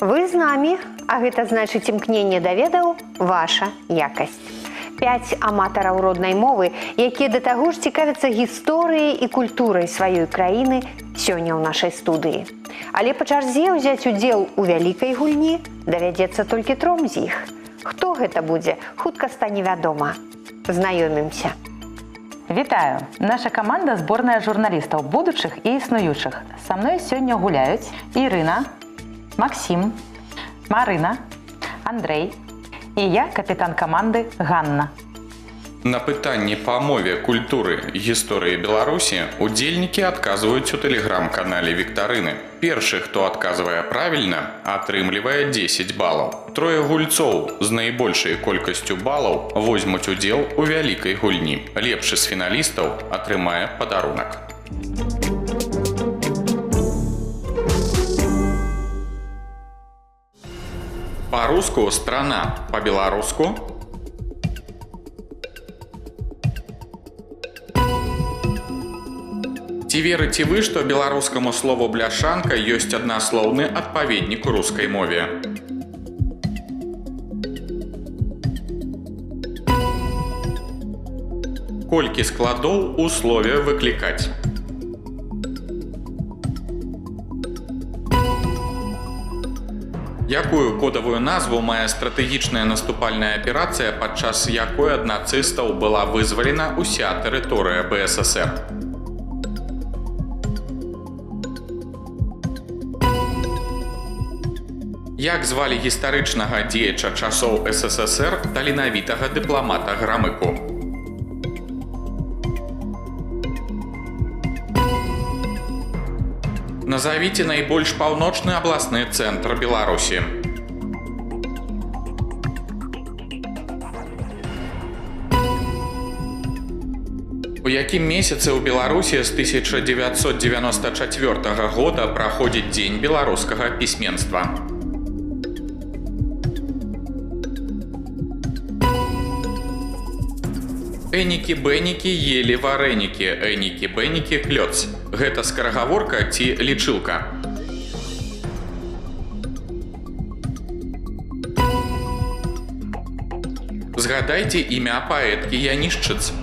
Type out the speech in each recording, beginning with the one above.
Вы з намі, а гэта значыць імкненне да ведаў – ваша якасць. 5 аматараў роднай мовы, якія да таго ж цікавяцца гісторыяй і культурай сваёй краіны, сёння ў нашай студыі. Але па чарзе ўзяць удзел у вялікай гульні давядзецца толькі 3 з іх. Хто гэта будзе, хутка стане вядома. Знаёмімся. Вітаю! Наша каманда – зборная журналістаў будучых і існуючых. Са мной сёння гуляюць Ірына, Максім, Марына, Андрэй і я, капітан каманды Ганна. На пытанні па мове, культуры, гісторыі Беларусі удзельнікі адказваюць у тэлеграм-канале Віктарыны. Першы, хто адказвае правільна, атрымлівае 10 балаў. 3 гульцоў з найбольшай колькасцю балаў возьмуць удзел у вялікай гульні. Лепшы з фіналістаў атрымае падарунак. Па-руску страна, па-беларуску ці верыце вы, што беларускаму слову бляшанка ёсць аднаслоўны адпаведнік у рускай мове? Колькі складоў у слове выклікаць? Якую кодавую назву мае стратэгічная наступальная аперацыя, падчас якой ад нацыстаў была вызвалена ўся тэрыторыя БССР? Як звалі гістарычнага дзеяча часоў СССР таленавітага дыпламата Грамыку? Назавіце найбольш паўночны абласны цэнтр Беларусі. У якім месяцы ў Беларусі з 1994 года праходзіць Дзень беларускага пісьменства? Энікі-бэнікі елі варэнікі, энікі-бэнікі клёц. Гэта скарагаворка ці лічылка? Згадайце імя паэткі Янішчыц.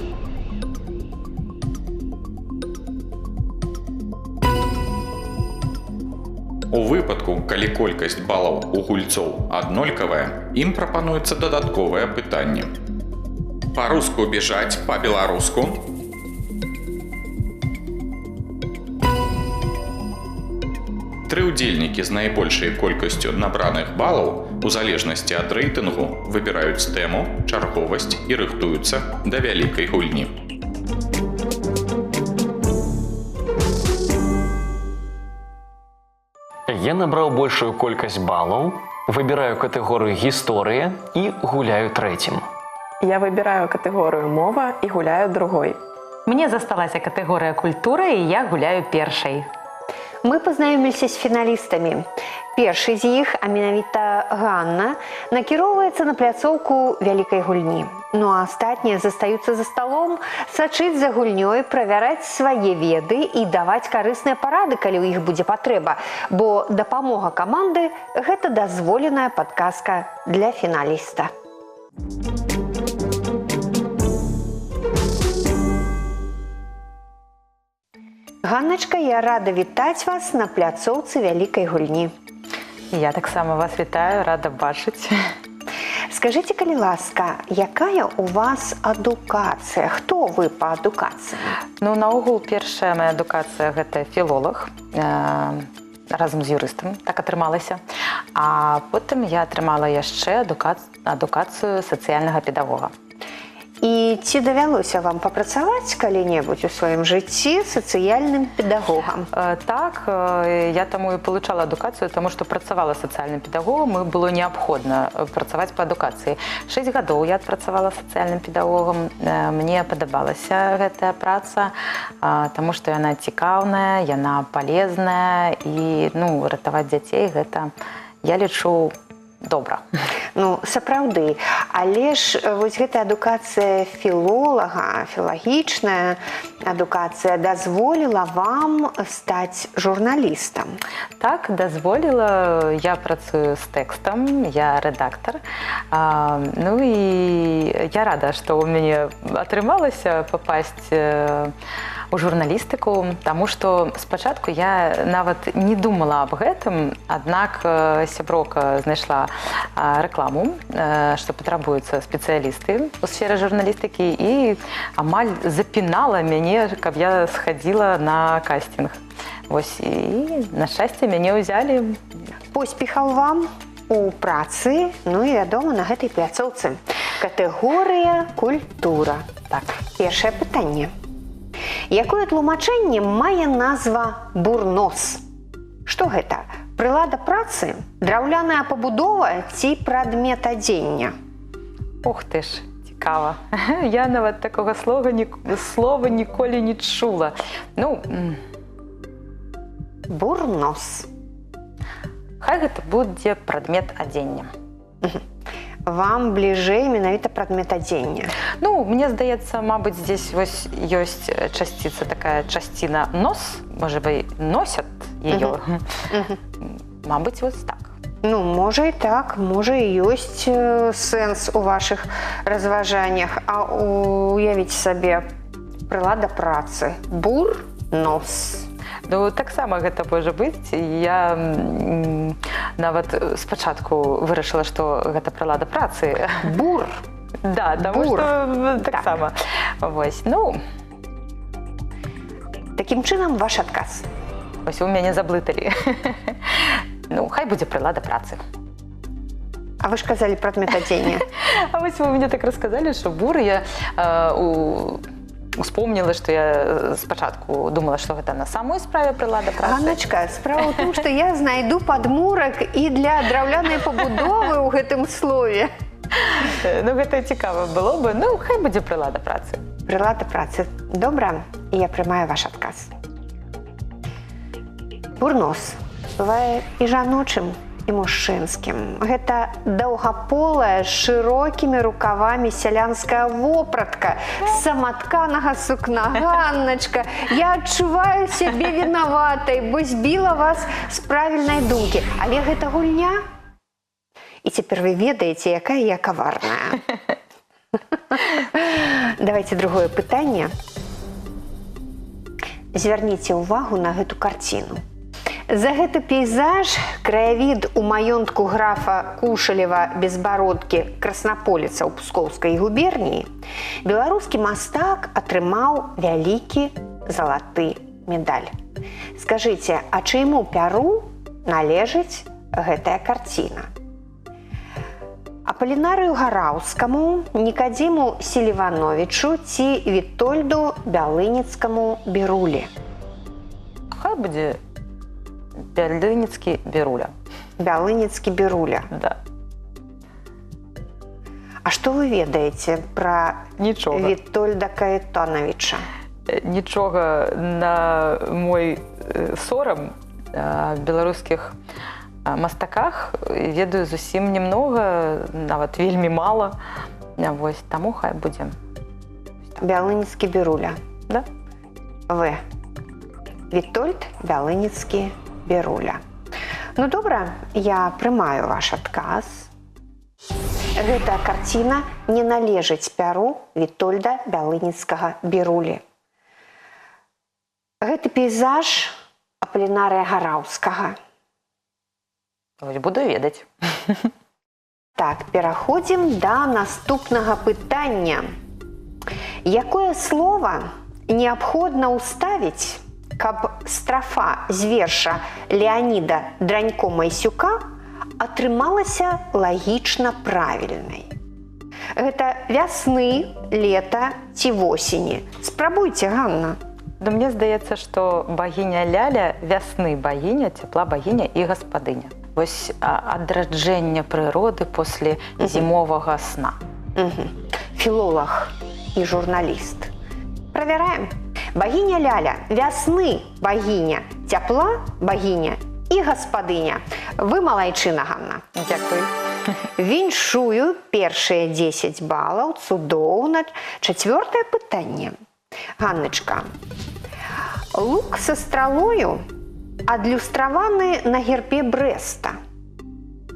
У выпадку, калі колькасць балаў у гульцоў аднолькавая, ім прапануецца дадатковае пытанне. Па-руску бежаць, па-беларуску. Тры ўдзельнікі з найбольшай колькасцю набраных балаў у залежнасці ад рэйтынгу выбіраюць тэму, чарговасць і рыхтуюцца да вялікай гульні. Я набраў большую колькасць балаў, выбіраю катэгорыю гісторыя і гуляю 3-м. Я выбираю катэгорыю мова і гуляю 2-й. Мне засталася катэгорыя культура і я гуляю 1-й. Мы пазнаёміліся з фіналістамі. Першы з іх, а менавіта Ганна, накіроўваецца на пляцоўку вялікай гульні. Ну а астатнія застаюцца за сталом, сачыць за гульнёй, правяраць свае веды і даваць карысныя парады, калі ў іх будзе патрэба, бо дапамога каманды – гэта дазволеная падказка для фіналіста. Ганначка, я рада вітаць вас на пляцоўцы вялікай гульні. Я таксама вас вітаю, рада бачыць. Скажыце, калі ласка, якая у вас адукацыя? Хто вы па адукацыі? Ну, наогул, першая моя адукацыя – гэта філолог, разам з юрыстам, так атрымалася. А потым я атрымала яшчэ адукацыю сацыяльнага педагога. І ці давялося вам папрацаваць калі-небудзь у сваім жыцці сацыяльным педагогам? Так, я таму і получала адукацыю, таму што працавала сацыяльным педагогам, і было неабходна працаваць па адукацыі. 6 гадоў я адпрацавала сацыяльным педагогам. Мне падабалася гэтая праца, таму што яна цікаўная, яна палезная, і ратаваць дзяцей гэта, я лічу, добра. Ну, сапраўды. Але ж вось гэта адукацыя філолага, філагічная адукацыя дазволіла вам стаць журналістам. Так, дазволіла. Я працую з тэкстам, я рэдактар. Ну і я рада, што ў мяне атрымалася папасць у журналістыку, таму што спачатку я нават не думала аб гэтым, аднак сяброўка знайшла рэкламу, што патрабуюцца спецыялісты ў сферы журналістыкі і амаль запінала мяне, каб я схадзіла на кастинг. Вось, і на шчасце мяне ўзялі. Поспехаў вам у працы, ну і, вядома, на гэтай пляцоўцы. Катэгорыя культура. Так. Першае пытанне. Якое тлумачэнне мае назва бурнос? Што гэта? Прылада працы, драўляная пабудова ці прадмет адзення? Ух ты ж, цікава. Я нават такога слова ніколі не чула. Ну, бурнос. хай гэта будзе прадмет адзення. Вам бліжэй менавіта прадмет адзення. Ну, мне здаецца, мабыць, здесь вось ёсць часціца, такая часціна нос, можа быть, носят ее. Мабыць, вось так. Ну, можа і так, можа і ёсць сэнс у вашых разважаннях. А уявіць сабе прылада працы. Бурнос. Ну, таксама гэта можа быць. Я нават спачатку вырашыла, што гэта прылада працы. Бур. Да, таму што таксама. Вось, ну. Такім чынам, ваш адказ. Вось у мяне заблыталі. Ну, хай будзе прылада працы. А вы ж казалі прадмет адзення. А вось вы мне так расказалі, што бур, я успомніла, што я спачатку думала, што гэта на самой справе прылада працы. Ганначка, справа ў тым, што я знайду падмурак і для драўлянай пабудовы ў гэтым слове. Ну, гэта цікава было бы. Ну, хай будзе прылада працы. Прылада працы. Добра, і я прымаю ваш адказ. Бурнос бывае і жаночым, і мужчынскім. Гэта даўгаполая з шырокімі рукавамі сялянская вопратка саматканага сукна. Ганначка, я адчуваю сябе вінаватай, бо збіла вас з правільнай думкі. Але гэта гульня. І цяпер вы ведаеце, якая я каварная. Давайте другое пытанне. Звярніце ўвагу на гэту карціну. За гэты пейзаж, краявід у маёнтку графа Кушалева-Безбародкі Краснаполіца ў Пскоўскай губерніі, беларускі мастак атрымаў вялікі залаты медаль. Скажыце, а чыйму пяру належыць гэтая карціна? Апалінарыю Гараўскаму, Нікадзіму Селівановічу ці Вітольду Бялыніцкаму Бірулі? Хай будзе Бялыніцкі Біруля. Бялыніцкі Біруля. Да. А што вы ведаеце пра Нічога. Вітольда Каэтановіча? Нічога на мой сорам беларускіх мастаках ведаю зусім немнога, нават вельмі мала. Вось, таму хай будзе. Бялыніцкі Біруля. Да? Вы. Вітольд Бялыніцкі Біруля. Ну, добра, я прымаю ваш адказ. Гэта карціна не належыць пяру Вітольда Бялыніцкага Бірулі. Гэты пейзаж Апалінарыя Гараўскага. Вось буду ведаць. Так, пераходзім да наступнага пытання. Якое слова неабходна ўставіць, каб страфа з верша Леаніда Дранько-Майсюка атрымалася лагічна правільнай? Гэта вясны, лета ці восені? Спрабуйце, Ганна. Да мне здаецца, што багіня Ляля вясны багіня, цяпла багіня і гаспадыня. Вось адраджэнне прыроды после зімовага сна. Філолог і журналіст. Правяраем. Багіня Ляля, вясны багіня, цяпла багіня і гаспадыня. Вы малайчына, Ганна. Дзякуй. Віншую першыя 10 балаў, цудоўна. Чацвёртае пытанне. Ганначка, лук са стралою адлюстраваны на гербе Брэста.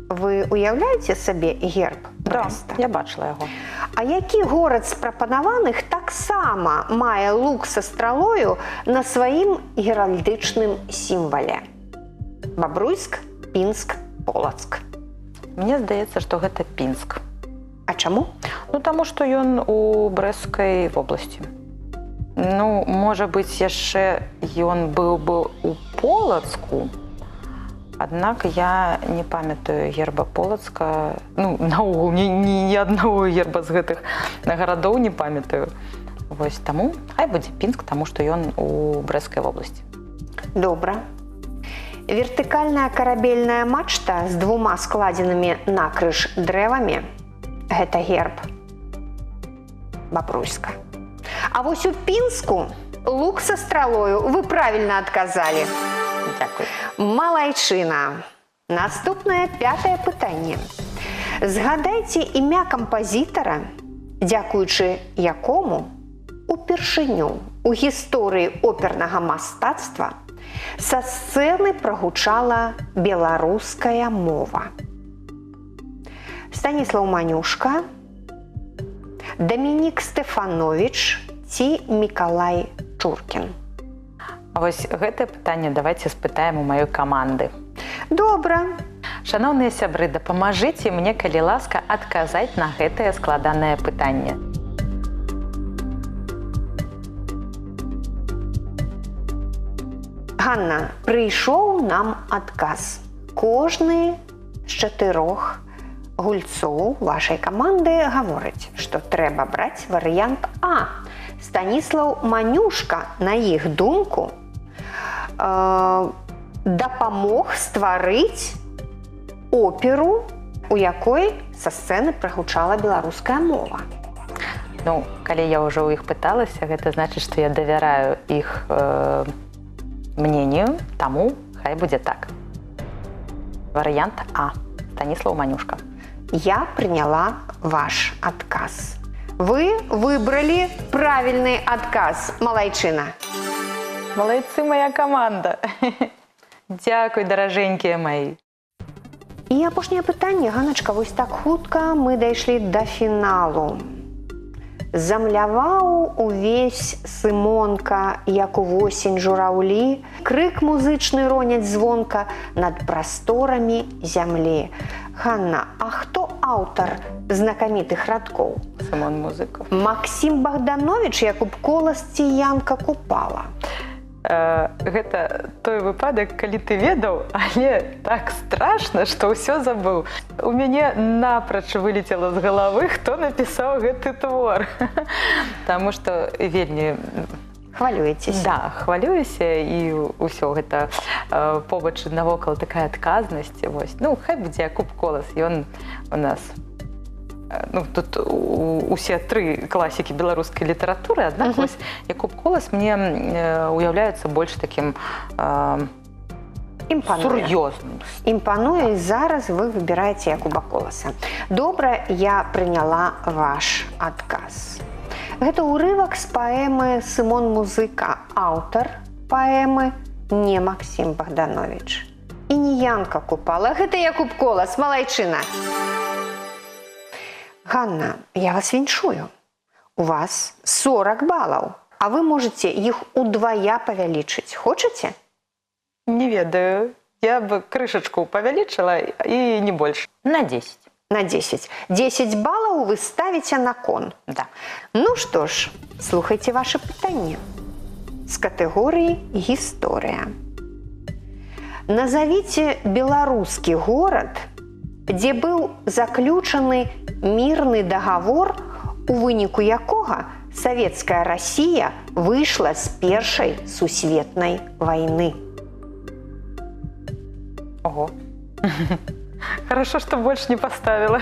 Вы уяўляеце сабе герб Брэста? Я бачила яго. А які горад з прапанаваных таксама мае лук са стралою на сваім геральдычным сімвале? Бабруйск, Пінск, Полацк. Мне здаецца, што гэта Пінск. А чаму? Ну, таму што ён у Брэсцкай вобласці. Ну, можа быць, яшчэ ён быў бы у Полацку, аднак я не памятаю герба Полацка, ну, наогул, ні аднаго герба з гэтых гарадоў не памятаю. Вось таму, хай будзе Пінск, таму што ён у Брэсцкай вобласці. Добра. Вертыкальная карабельная мачта з двума складзенымі накрыж дрэвамі – гэта герб Бабруйска. А вось у Пінску лук са стралою вы правільна адказалі. Дякую. Малайчына. Наступнае 5-е пытанне. Згадайце імя кампазітара, дзякуючы якому упершыню у гісторыі опернага мастацтва са сцэны прагучала беларуская мова. Станіслаў Манюшка, Дамінік Стэфановіч ці Мікалай Чуркін? Вось гэтае пытанне давайце спытаем у маёй каманды. Добра. Шаноўныя сябры, дапамажыце мне, калі ласка, адказаць на гэтае складанае пытанне. Ганна, прыйшоў нам адказ. Кожны з 4 гульцоў вашай каманды гаворыць, што трэба браць варыянт А. Станіслаў Манюшка, на іх думку, дапамог стварыць оперу, у якой са сцэны прагучала беларуская мова. Ну, калі я ўжо ў іх пыталася, гэта значыць, што я давяраю іх мнению, таму хай будзе так. Варыянт А. Станіслаў Манюшка. Я прыняла ваш адказ. Вы выбралі правільны адказ, малайчына. Малайцы, моя каманда. Дзякуй, даражэнькія маі. І апошняе пытанне, Ганачка, вось так хутка мы дайшлі да фіналу. Замляваў увесь Сымонка, як увосень жураўлі, крык музычны роняць звонка над прасторамі зямлі. Ганна, а хто аўтар знакамітых радкоў? Сымон Музыкаў. Максім Богданович, Якуб Колас ці Янка Купала? Гэта той выпадак, калі ты ведаў, але так страшна, што ўсё забыў. У мяне напроч вылецела з галавы, хто напісаў гэты твор. Таму што вельмі... Хвалюецеся? Да, хвалююся, і ўсё гэта побач навокал такая адказнасць. Ну, хай будзе Якуб Колас, ён у нас... Ну, тут усе 3 класікі беларускай літаратуры, аднак вось Якуб Колас мне уяўляецца больш такім сур'ёзным. Імпануе, і зараз вы выбіраеце Якуба Коласа. Добра, я прыняла ваш адказ. Гэта ўрывак з паэмы «Сымон Музыка». Аўтар паэмы не Максім Богданович. І не Янка Купала. Гэта Якуб Колас, малайчына. Ганна, я вас віншую. У вас 40 балаў, а вы можете іх удвая павялічыць. Хочаце? Не ведаю. Я бы крышачку павялічыла і не больш. На 10. На 10. 10 балаў вы ставіце на кон. Да. Ну што ж, слухайце ваше пытанне. З катэгорыі «Гісторыя». Назавіце беларускі горад, дзе быў заключаны мірны дагавор, у выніку якога савецкая Расія выйшла з Першай сусветнай вайны. Ого. Хорошо, что больше не поставила.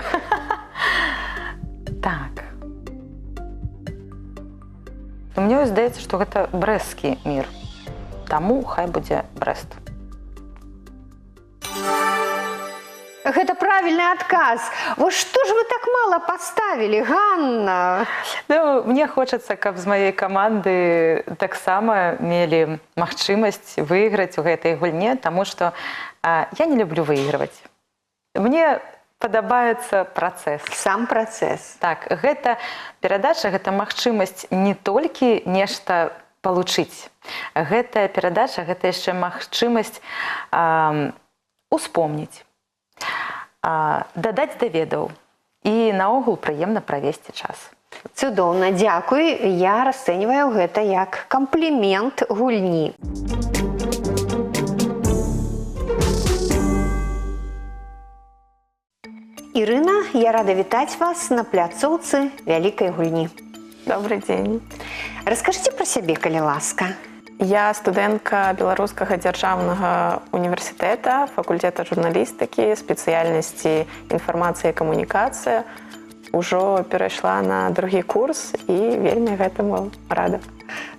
Так. Мне здаецца, што гэта брэсцкі мір. Таму хай будзе Брэст. Гэта правильно. правильный отказ. Вот что же вы так мало поставили, Ганна? Ну, мне хочацца, каб з маёй каманды таксама мелі магчымасць выйграць у гэтай гульне, таму што я не люблю выйгрываць. Мне падабаецца працэс. Сам працэс. Так, гэта перадача, гэта магчымасць не толькі нешта палучыць. Гэта перадача, гэта яшчэ магчымасць успомніць, дадаць даведаў і наогул прыемна правесці час. Цудоўна, дзякуй. Я расцэньваю гэта як камплімент гульні. Ірына, я рада вітаць вас на пляцоўцы вялікай гульні. Добрый день. Раскажыце пра сябе, калі ласка. Я студэнтка Беларускага дзяржаўнага універсітэта, факультэта журналістыкі, спецыяльнасці інфармацыя і камунікацыя. Ужо перайшла на другі курс і вельмі гэтаму рада.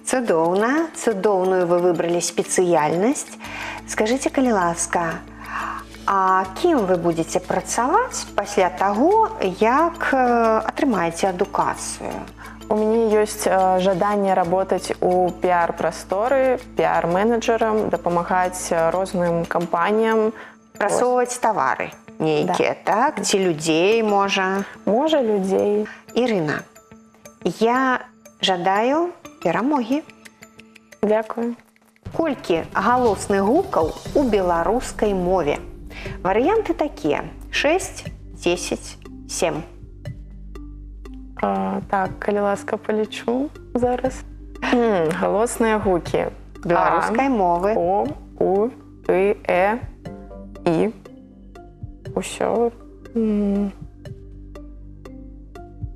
Цудоўна, цудоўную вы выбралі спецыяльнасць. Скажыце, калі ласка, а кім вы будзеце працаваць пасля таго, як атрымаеце адукацыю? У мяне ёсць жаданне работаць у піар-прасторы, піар-менеджерам, дапамагаць розным кампаніям. Прасоўваць тавары нейкія, так? Ці людзей, можа? Можа, людзей. Ірына, я жадаю перамогі. Дякую. Колькі галосных гукаў у беларускай мове? Варыянты такія: 6, 10, 7. Так, калі ласка, палічу зараз. Галосныя гукі. Беларускай мовы. О, У, И, Э, І. Усё.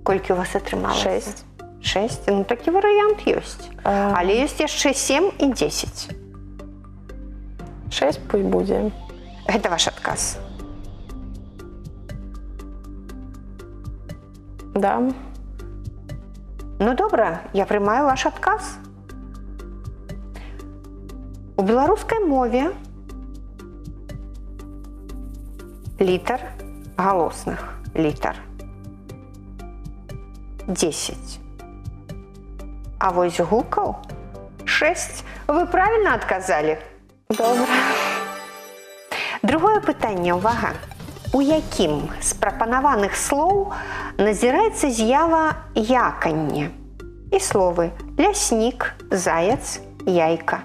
Колькі у вас атрымалася? 6. 6? Ну, такі варыянт ёсць. Але ёсць яшчэ 7 і 10. 6 пусть будзе. Гэта ваш адказ. Да. Ну, добра, я прымаю ваш адказ. У беларускай мове літар, галосных літар 10. А вось гукаў 6. Вы правильно адказалі? Добра. Другое пытанне, увага. У якім з прапанаваных слоў назіраецца з'ява яканне? І словы ляснік, заяц, яйка.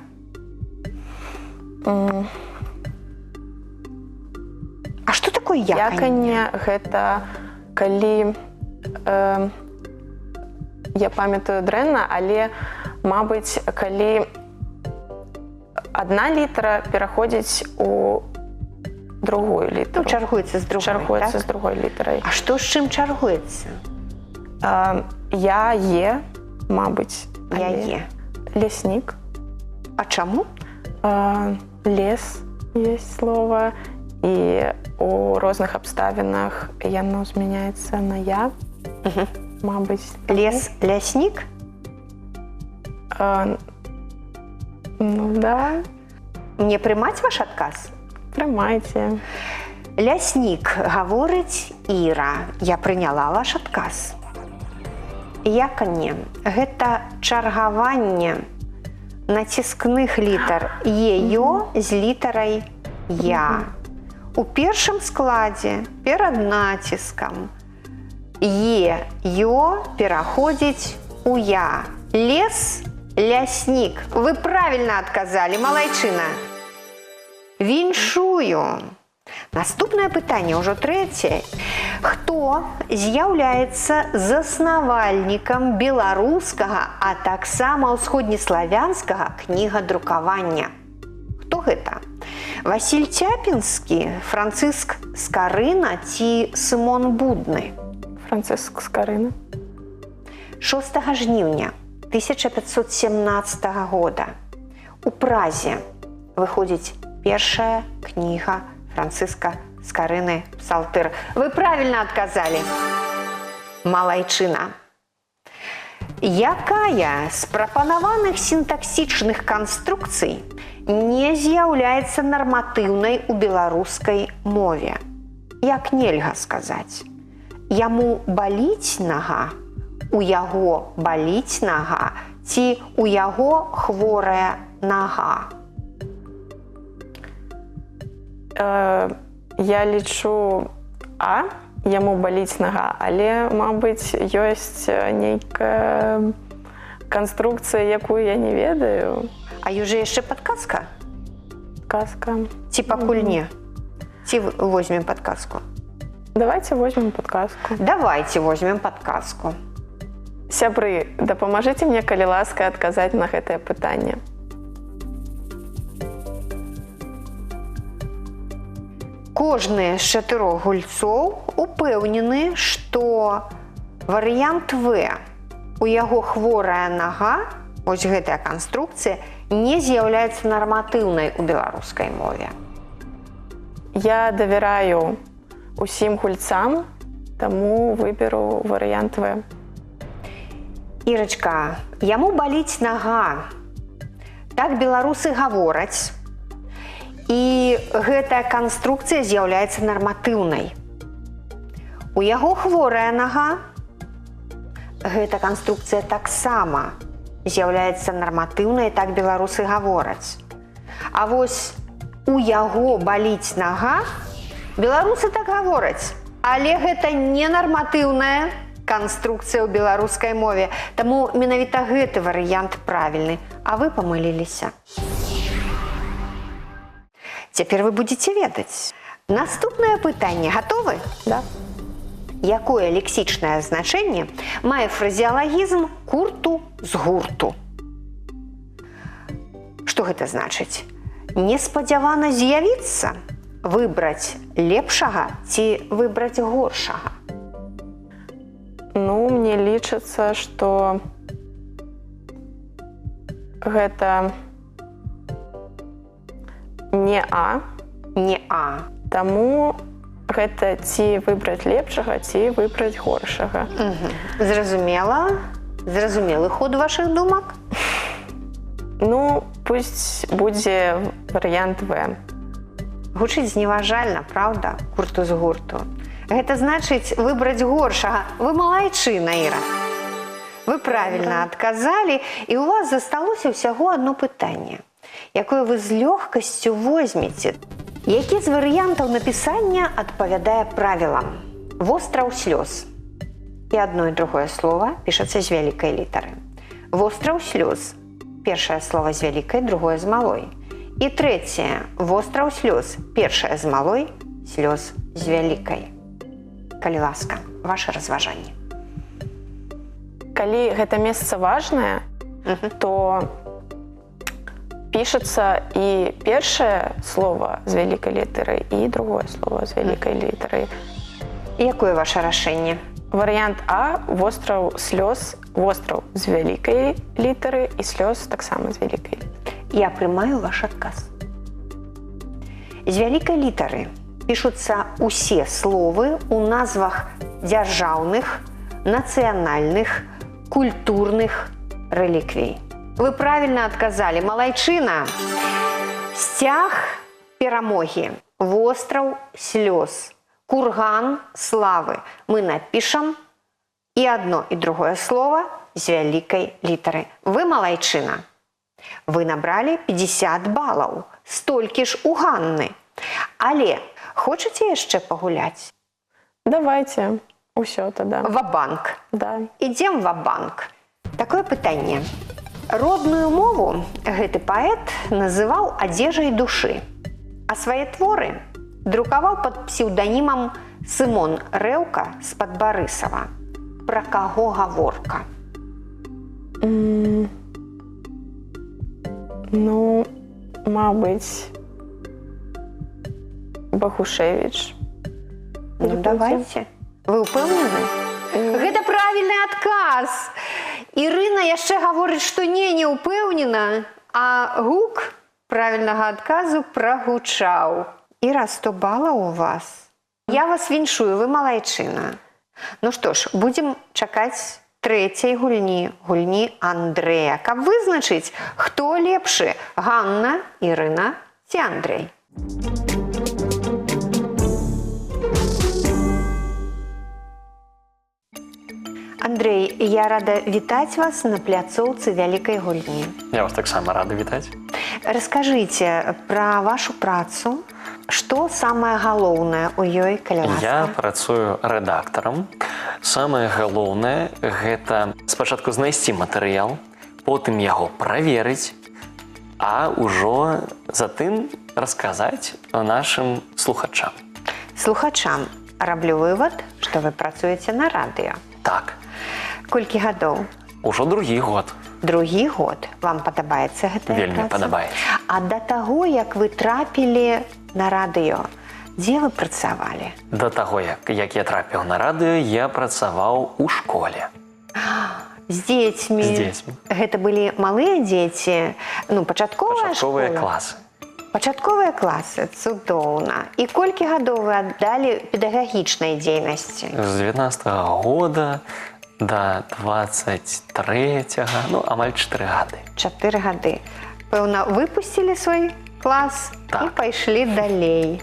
А што такое яканне? Яканне гэта калі я памятаю дрэнна, але мабыць, калі адна літара пераходзіць у другую літару. Ну, чаргуецца з другой, Чаргуецца так? з другой літарай. А што з чым чаргуецца? Я е, мабыць. Яе. Ляснік. А чаму? Лес есть слово, і у розных абставінах яно змяняецца на я. Мабыць. Лес, ляснік? Ну да. Мне прымаць ваш адказ? Прымайце. Ляснік, гаворыць Іра. Я прыняла ваш адказ. Яканне – гэта чаргаванне націскных літар «е-ё» з літарай «я». У першым складзе перад націскам «е-ё» пераходзіць у «я». Лес, ляснік. Вы правильно адказалі, малайчына. Віншую. Наступнае пытанне, ўжо трэцяе. Хто з'яўляецца заснавальнікам беларускага, а таксама ўсходнеславянскага кнігадрукавання? Хто гэта? Васіль Цяпінскі, Францыск Скарына ці Сымон Будны? Францыск Скарына. 6 жніўня 1517 года у Празе выходзіць першая кніга Францыска Скарыны «Псалтыр». Вы правильно адказалі. Малайчына. Якая з прапанаваных сінтаксічных канструкцый не з'яўляецца нарматыўнай у беларускай мове? як нельга сказаць? Яму баліць нага, у яго баліць нага, ці у яго хворая нага? Я лічу яму баліць нага, але, мабыць, ёсць нейкая канструкцыя, якую я не ведаю. А уже яшчэ падказка? Казка. Ці пакуль не? Ці возьмем падказку? Давайте возьмем подказку. Давайте возьмем падказку. Сябры, дапамажыце мне, калі ласка, адказаць на гэтае пытанне. Кожны з 4 гульцоў упэўнены, што варыянт В, у яго хворая нага, вось гэтая канструкцыя, не з'яўляецца нарматыўнай у беларускай мове. Я давяраю усім гульцам, таму выберу варыянт В. Ірачка, яму баліць нага. Так беларусы гавораць. І гэтая канструкцыя з'яўляецца нарматыўнай. У яго хворая нага. Гэта канструкцыя таксама з'яўляецца нарматыўнай, так беларусы гавораць. А вось у яго баліць нага, беларусы так гавораць, але гэта не нарматыўная канструкцыя ў беларускай мове, таму менавіта гэты варыянт правільны, а вы памыліліся. Цяпер вы будзеце ведаць. Наступнае пытанне. Гатовы? Да. Якое лексічнае значэнне мае фразеалагізм курту з гурту? Што гэта значыць? Неспадзявана з'явіцца, выбраць лепшага ці выбраць горшага? Ну, мне лічыцца, што гэта не Не А. Таму гэта ці выбраць лепшага, ці выбраць горшага. Зразумела. Зразумелы ход вашых думак? Ну, пусть будзе варыянт В. Гучыць зневажальна, правда? Курту з гурту. Гэта значыць выбраць горшага. Вы малайчына, Іра. Вы правільна адказалі, і у вас засталося ўсяго одно пытанне, якое вы з лёгкасцю возьмеце. Які з варыянтаў напісання адпавядае правілам? Востраў слёз. І одно і другое слово пішацца з вялікай літары. Востраў слёз. Першае слово з вялікай, другое з малой. І трэцяе. Востраў слёз. Першае з малой, слёз з вялікай. Калі ласка, ваше разважанне. Калі гэта месца важнае, то пішацца і першае слово з вялікай літарай, і другое слово з вялікай літарай. Якое ваше рашэнне? Варыянт А – востраў слёз, востраў з вялікай літары і слёз таксама з вялікай літары. Я прымаю ваш адказ. З вялікай літары пішуцца усе словы ў назвах дзяржаўных, нацыянальных, культурных рэліквій. Вы правільна адказалі, малайчына. Сцяг перамогі, востраў слёз, курган славы. Мы напішам і одно, і другое слово з вялікай літары. Вы малайчына. Вы набралі 50 балаў, столькі ж у Ганны. Але хочаце яшчэ пагуляць? Давайте, усё тада. Ва-банк. Да. Ідзем ва-банк. Такое пытанне. Родную мову гэты паэт называў адзежай душы, а свае творы друкаваў пад псеўданімам Сымон Рэўка з-пад Барысава. Пра каго гаворка? Ну, мабыць, Бахушевіч. Ну, давайте. Вы ўпэўнены? Гэта правільны адказ. Ірына яшчэ гаворыць, што не ўпэўнена, а гук правільнага адказу прагучаў. Іра, 100 балаў у вас. Я вас віншую, вы малайчына. Ну што ж, будзем чакаць трэцяй гульні, гульні Андрэя, каб вызначыць, хто лепшы, Ганна, Ірына ці Андрэй. Андрей, я рада вітаць вас на пляцоўцы вялікай гульні. Я вас таксама рады вітаць. Раскажыце пра вашу працу, што самае галоўнае ў ёй, каля ласка? Я працую рэдактарам. Самае галоўнае гэта спачатку знайсці матэрыял, потым яго праверыць, а ўжо затым расказаць нашым слухачам. Слухачам раблю вывад, што вы працуеце на радыё. Так, Колькі гадоў? ужо другі год. Другі год. Вам падабаецца гэтая Вельмі праца? падабаецца. А да таго, як вы трапілі на радыё, дзе вы працавалі? Да таго, як я трапіў на радыё, я працаваў у школе. З дзецьмі? З дзецьмі. Гэта былі малыя дзеці? Ну, пачатковая Пачатковыя школа? класы. Пачатковыя класы, цудоўна. І колькі гадоў вы аддалі педагагічнай дзейнасці? З 19-го года до 23-го, ну, амаль 4 гады. 4 гады. Пэўна, выпусцілі свой клас і Так. пайшлі далей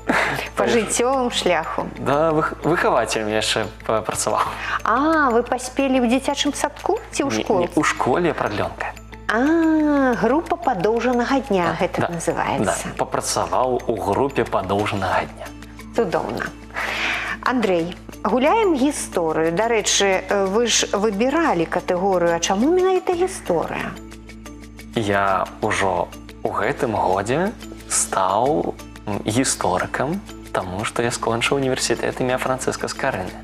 па жыццёвым шляху. Да, выхавацелем яшчэ працаваў. А, вы паспелі ў дзіцячым садку ці ў школе? У школе прадлёнка. А, група падоўжанага дня гэта Да, называецца. папрацаваў у групе падоўжанага дня. Цудоўна. Андрей, гуляем гісторыю. Дарэчы, вы ж выбіралі катэгорыю, а чаму менавіта гісторыя? Я ўжо у гэтым годзе стаў гісторыкам, таму што я скончыў універсітэт імя Францыска Скарыны.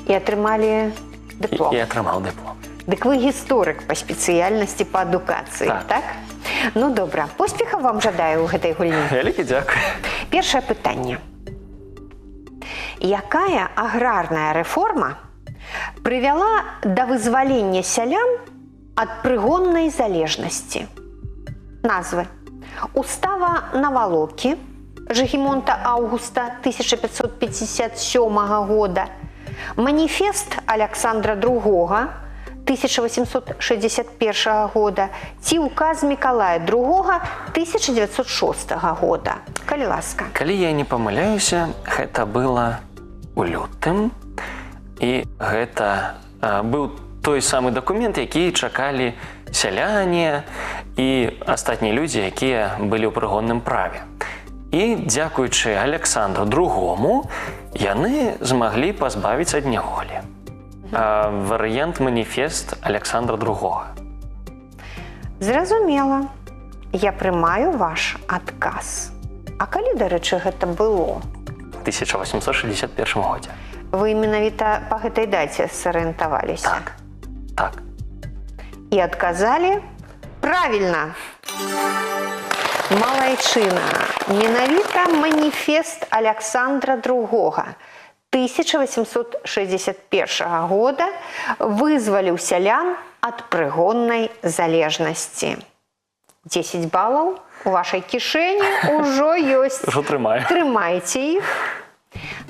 І атрымалі дыплом. І атрымаў дыплом. Дык вы гісторык па спецыяльнасці па адукацыі, Так. так? Ну, добра. Поспехаў вам жадаю ў гэтай гульні. Вялікі дзякуй. Першае пытанне. Якая аграрная рэформа прывяла да вызвалення сялян ад прыгоннай залежнасці? Назвы. Устава Навалокі Жыгімонта Аўгуста 1557 года, Маніфест Аляксандра II 1861 года ці указ Мікалая II 1906 года. Калі ласка. Калі я не памыляюся, гэта было у лютым, і гэта быў той самы дакумент, які чакалі сяляне і астатнія людзі, якія былі ў прыгонным праве. І дзякуючы Аляксандру II яны змаглі пазбавіцца ад няволі. Варыянт маніфест Аляксандра II. Зразумела. Я прымаю ваш адказ. А калі, дарэчы, гэта было? В 1861 годзе. Вы менавіта па гэтай даце сарыентаваліся? Так, так. І адказалі правільна. Малайчына. Менавіта маніфест Аляксандра II 1861 года вызваліў сялян ад прыгоннай залежнасці. 10 балаў у вашай кішэні ўжо ёсць. Ужо трымаю. Трымайце іх.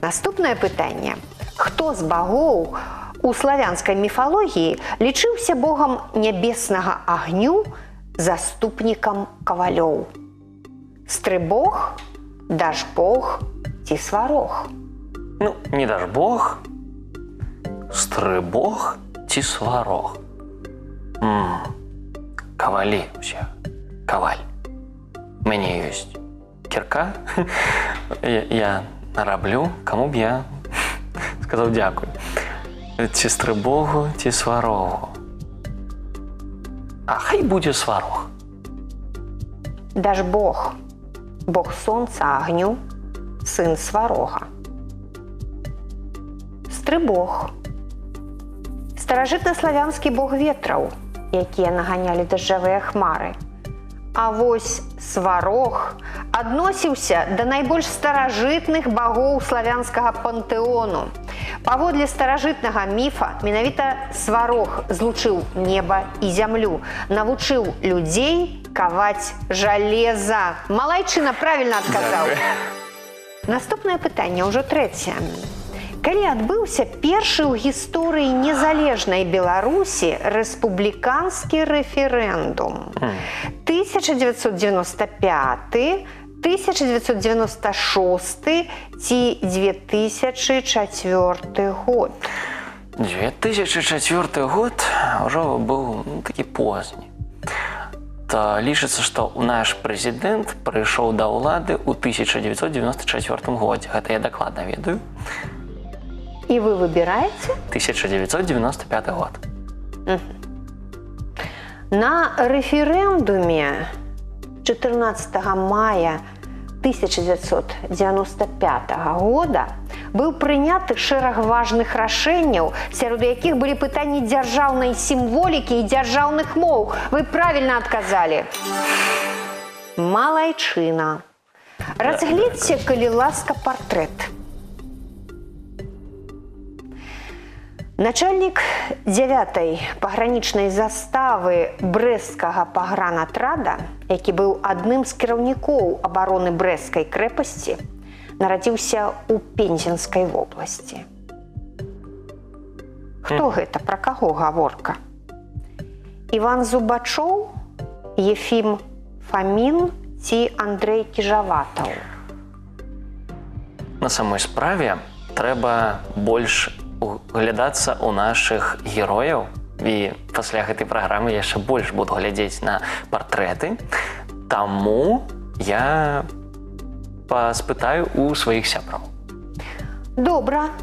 Наступнае пытанне. Хто з багоў у славянскай міфалогіі лічыўся богам нябеснага агню, заступнікам кавалёў? Стрыбог, дажбог ці сварог? Ну, не дажбог, стрыбог ці сварог. Кавалі ўсе. Каваль. У мяне ёсць кірка. Я нараблю, каму б я сказаў дзякуй. Ці стрыбогу, ці сварогу. А хай будзе сварог. Дажбог, бог сонца агню, сын сварога. Стрыбог. Старажытнаславянскі бог ветраў, якія наганялі дажджавыя хмары. А вось сварог адносіўся да найбольш старажытных багоў славянскага пантэону. Паводле старажытнага міфа менавіта сварог злучыў неба і зямлю, навучыў людзей каваць жалеза. Малайчына правільна адказаў. Наступнае пытанне, ўжо трэцяе. Калі адбыўся першы ў гісторыі незалежнай Беларусі рэспубліканскі рэферэндум? 1995, 1996 ці 2004 год? 2004 год ўжо быў такі позні. То лічыцца, што наш прэзідэнт прыйшоў да ўлады ў 1994 годзе. Гэта я дакладна ведаю. И вы выбираете? 1995 год. На референдуме 14 мая 1995 года быў прыняты шэраг важных рашэнняў, сярод якіх былі пытанні дзяржаўнай сімволікі і дзяржаўных моў. Вы правильно адказалі. Малайчына. Разгледзьце, калі ласка, партрэт. Начальнік 9-й пагранічнай заставы брэсцкага пагранатрада, які быў адным з кіраўнікоў абароны брэсцкай крэпасці, нарадзіўся ў Пензенскай вобласці. Хто гэта? Пра каго гаворка? Іван Зубачоў, Ефім Фамін ці Андрэй Кіжаватаў? На самой справе трэба больш углядацца ў нашых герояў, і пасля гэтай праграмы я яшчэ больш буду глядзець на партрэты, таму я паспытаю у сваіх сяброў. Добра.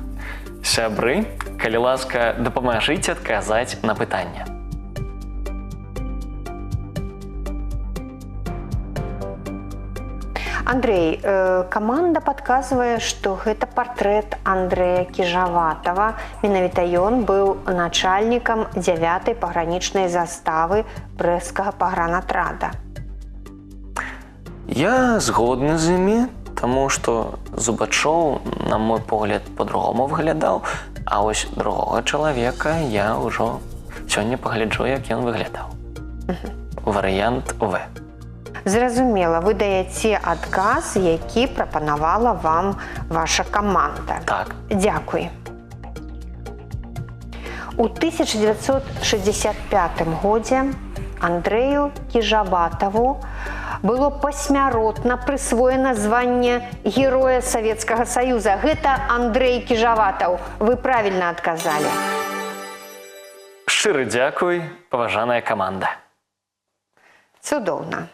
Сябры, калі ласка, дапамажыце адказаць на пытанне. Андрей, каманда падказвае, што гэта партрэт Андрэя Кіжаватава. Менавіта ён быў начальнікам 9-й пагранічнай заставы брэсцкага пагранатрада. Я згодны з імі, таму што Зубачоў, на мой погляд, по-другому выглядаў, а вось другога чалавека я ўжо сёння пагляджу, як ён выглядаў. Варыянт В. Зразумела, вы даяце адказ, які прапанавала вам ваша каманда. Так. Дзякуй. У 1965 годзе Андрэю Кіжаватаву было пасмяротна прысвоена званне Героя Савецкага Саюза. Гэта Андрэй Кіжаватаў. Вы правільна адказалі. Шчыры дзякуй, паважаная каманда. Цудоўна.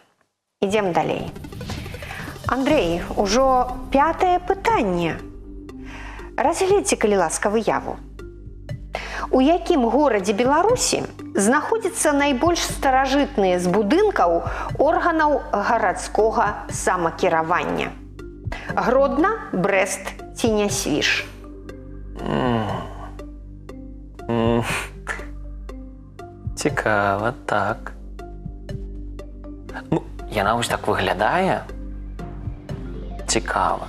Ідзем далей. Андрэй, ужо 5-е пытанне. Разгледзьце, калі ласка, выяву. У якім горадзе Беларусі знаходзяцца найбольш старажытныя з будынкаў органаў гарадскога самакіравання? Гродна, Брэст ці Нясвіж? Цікава, так. Ну, яна вось так выглядае. Цікава.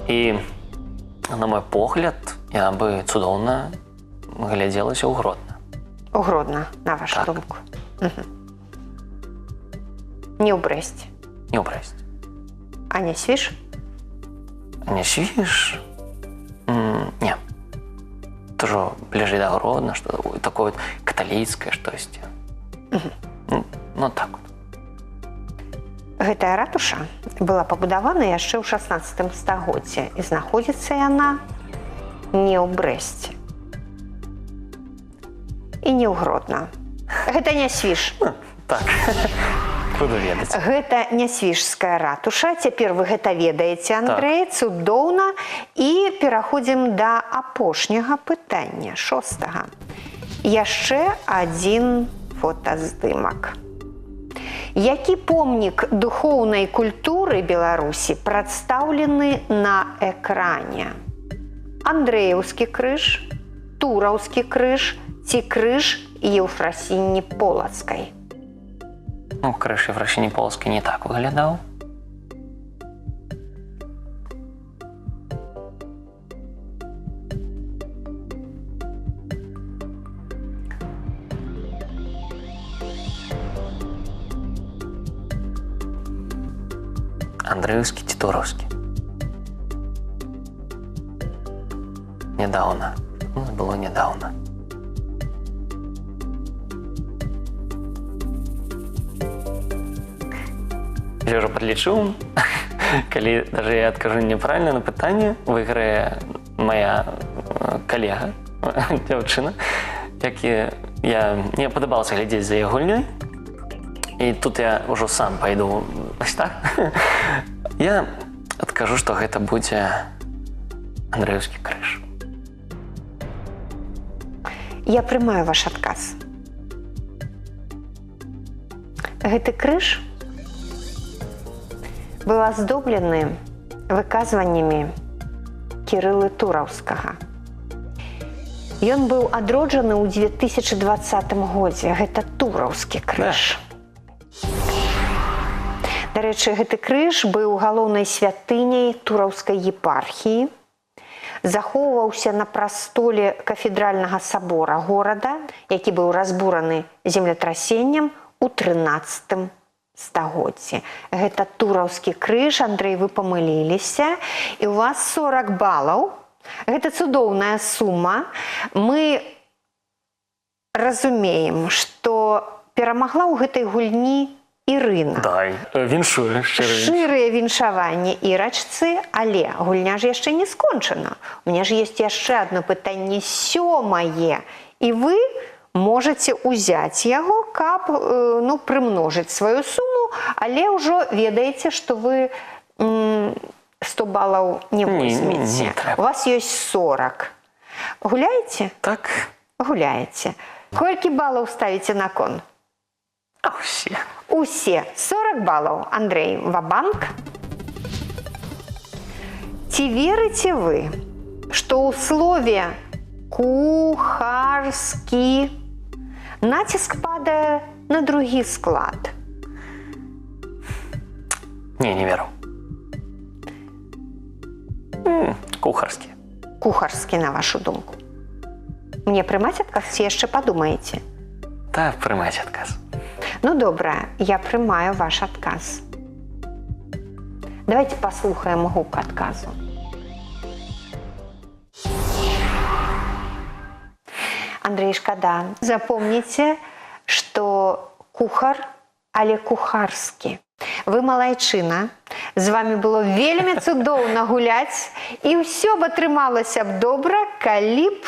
І, на мой погляд, яна бы цудоўна глядзелася ў Гродна. У Гродна, на вашу Так. думку. Не ў Брэсце. Не ў Брэсце. А Нясвіж? Нясвіж? Не. Тоже бліжэй да Гродна, што такое вот каталіцкае штосьці. Ну, так вот. Гэтая ратуша была пабудавана яшчэ ў 16 стагоддзі і знаходзіцца яна не ў Брэсце. І не ў Гродна. Гэта Нясвіж. Так, буду ведаць. Гэта Нясвіжская ратуша. Цяпер вы гэта ведаеце, Андрэй. Цудоўна. І пераходзім да апошняга пытання, 6-га. Яшчэ адзін фотаздымак. Які помнік духоўнай культуры Беларусі прадстаўлены на экране? Андрэеўскі крыж, Тураўскі крыж ці крыж Еўфрасіні Полацкай? Ну, крыж Еўфрасіні Полацкай не так выглядаў. Андрэеўскі ці Тураўскі. Нядаўна. Ну, было нядаўна. Я ўжо падлічыў, калі даже я адкажу неправільна на пытанне, выйграе моя калега дзяўчына, мне падабалася глядзець за яе гульнёй. І тут я ўжо сам пайду ось так. Я адкажу, што гэта будзе Андрэеўскі крыж. Я прымаю ваш адказ. Гэты крыж быў аздоблены выказваннямі Кірылы Тураўскага. Ён быў адроджаны ў 2020 годзе. Гэта Тураўскі крыж. Дарэчы, гэты крыж быў галоўнай святыняй Тураўскай епархіі, захоўваўся на прастоле кафедральнага сабора горада, які быў разбураны землетрасеннем у 13 стагоддзі. Гэта Тураўскі крыж. Андрэй, вы памыліліся, і у вас 40 балаў. Гэта цудоўная сума. Мы разумеем, што перамагла ў гэтай гульні Ірына. Дай, віншую, Шчырыя віншаванні Ірачцы, але гульня ж яшчэ не скончана. У меня ж есть яшчэ одно пытанне, 7-е, і вы можете ўзяць яго, каб прымножыць сваю суму, але ўжо ведаеце, што вы 100 балаў не возьмеце. У вас ёсць 40. Гуляеце? Так. Гуляеце. Колькі балаў ставіце на кон? Усе. Усе. 40 балаў. Андрэй, ва-банк? Ці верыце вы, што ў слове «кухарскі» націск падае на другі склад? Не веру. Кухарскі. Кухарскі, на вашу думку. Мне прымаць адказ, ці яшчэ падумаеце? Та, прымаць адказ. Ну, добра, я прымаю ваш адказ. Давайте паслухаем гук адказу. Андрэй, шкада. Запомніце, што кухар, але кухарскі. Вы малайчына, з вами было вельмі цудоўна гуляць, і ўсё б атрымалася б добра, калі б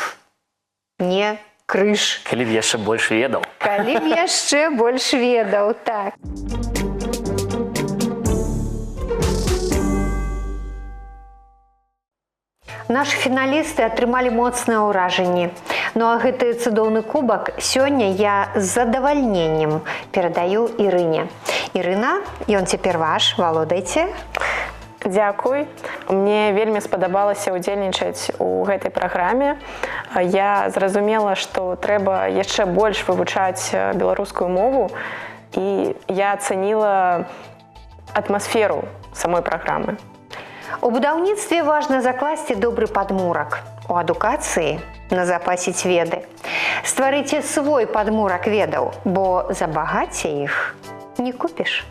не крыж. Калі б яшчэ больш ведаў. Калі б яшчэ больш ведаў, так. Нашы фіналісты атрымалі моцныя ўражанні. Ну а гэты цудоўны кубак сёння я з задавальненнем перадаю Ірыне. Ірына, ён цяпер ваш, валодайце. Дзякуй. Мне вельмі спадабалася ўдзельнічаць у гэтай праграме. Я зразумела, што трэба яшчэ больш вывучаць беларускую мову, і я ацаніла атмасферу самой праграмы. У будаўніцтве важна закласці добры падмурак. У адукацыі назапасіць веды. Стварыце свой падмурак ведаў, бо за багацце іх не купіш.